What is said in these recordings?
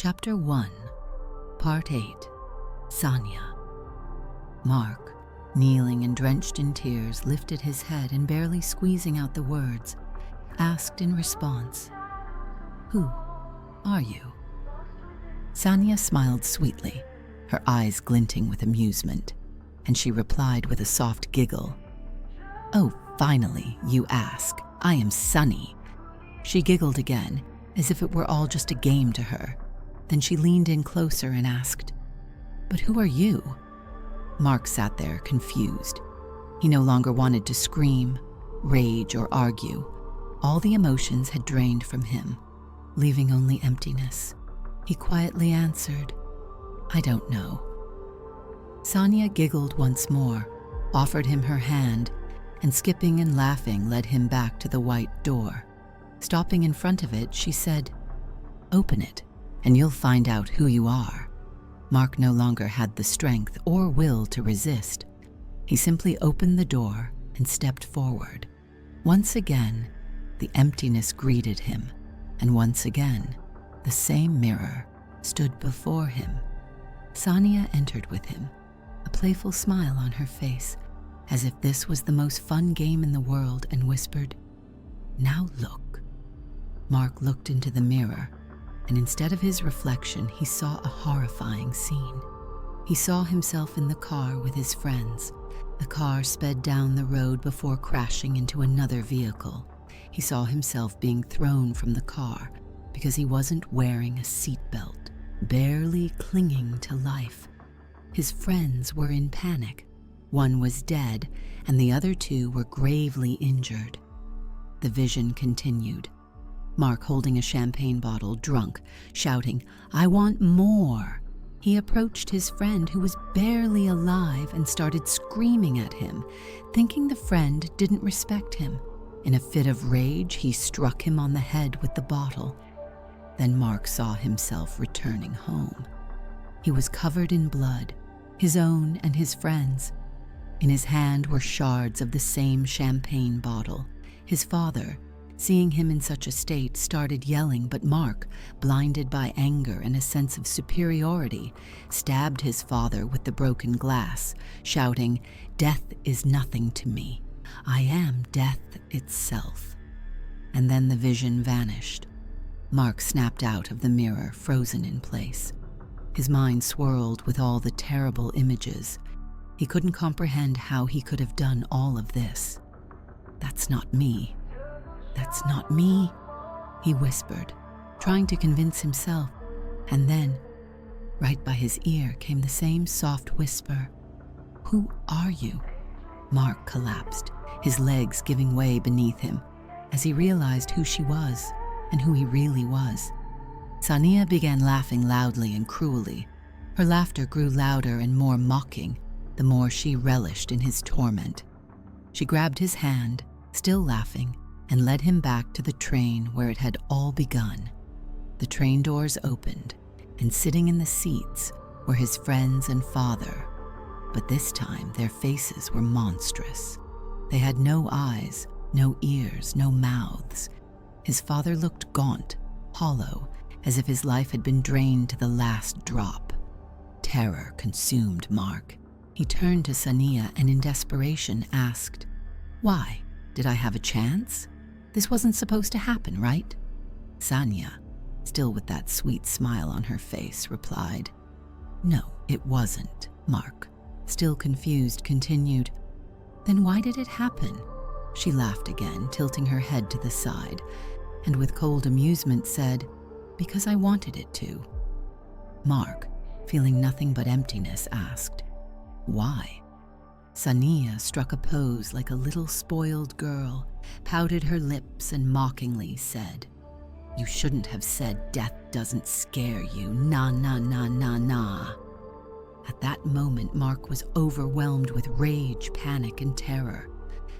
Chapter 1, Part 8, Sania. Mark, kneeling and drenched in tears, lifted his head and, barely squeezing out the words, asked in response, "Who are you?" Sania smiled sweetly, her eyes glinting with amusement, and she replied with a soft giggle, "Oh, finally, you ask. I am Sunny." She giggled again, as if it were all just a game to her. Then she leaned in closer and asked, "But who are you?" Mark sat there, confused. He no longer wanted to scream, rage, or argue. All the emotions had drained from him, leaving only emptiness. He quietly answered, "I don't know." Sania giggled once more, offered him her hand, and skipping and laughing led him back to the white door. Stopping in front of it, she said, "Open it, and you'll find out who you are." Mark no longer had the strength or will to resist. He simply opened the door and stepped forward. Once again, the emptiness greeted him, and once again, the same mirror stood before him. Sania entered with him, a playful smile on her face, as if this was the most fun game in the world, and whispered, "Now look." Mark looked into the mirror, and instead of his reflection, he saw a horrifying scene. He saw himself in the car with his friends. The car sped down the road before crashing into another vehicle. He saw himself being thrown from the car because he wasn't wearing a seatbelt, barely clinging to life. His friends were in panic. One was dead, and the other two were gravely injured. The vision continued. Mark holding a champagne bottle, drunk, shouting, "I want more." He approached his friend, who was barely alive, and started screaming at him, thinking the friend didn't respect him. In a fit of rage, he struck him on the head with the bottle. Then Mark saw himself returning home. He was covered in blood, his own and his friends'. In his hand were shards of the same champagne bottle. His father, seeing him in such a state, started yelling, but Mark, blinded by anger and a sense of superiority, stabbed his father with the broken glass, shouting, "Death is nothing to me. I am death itself." And then the vision vanished. Mark snapped out of the mirror, frozen in place. His mind swirled with all the terrible images. He couldn't comprehend how he could have done all of this. "That's not me. That's not me," he whispered, trying to convince himself. And then, right by his ear, came the same soft whisper, "Who are you?" Mark collapsed, his legs giving way beneath him, as he realized who she was and who he really was. Sania began laughing loudly and cruelly. Her laughter grew louder and more mocking, the more she relished in his torment. She grabbed his hand, still laughing, and led him back to the train where it had all begun. The train doors opened, and sitting in the seats were his friends and father. But this time their faces were monstrous. They had no eyes, no ears, no mouths. His father looked gaunt, hollow, as if his life had been drained to the last drop. Terror consumed Mark. He turned to Sania and in desperation asked, "Why? Did I have a chance? This wasn't supposed to happen, right?" Sania, still with that sweet smile on her face, replied, "No, it wasn't." Mark, still confused, continued, "Then why did it happen?" She laughed again, tilting her head to the side, and with cold amusement said, "Because I wanted it to." Mark, feeling nothing but emptiness, asked, "Why?" Sania struck a pose like a little spoiled girl, pouted her lips, and mockingly said, "You shouldn't have said death doesn't scare you. Na na na na na." At that moment, Mark was overwhelmed with rage, panic, and terror.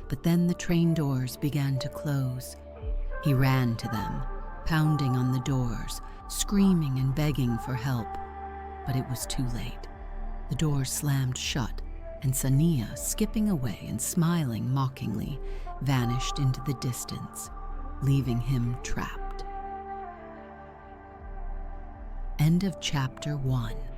But then the train doors began to close. He ran to them, pounding on the doors, screaming and begging for help. But it was too late. The doors slammed shut, and Sania, skipping away and smiling mockingly, vanished into the distance, leaving him trapped. End of chapter 1.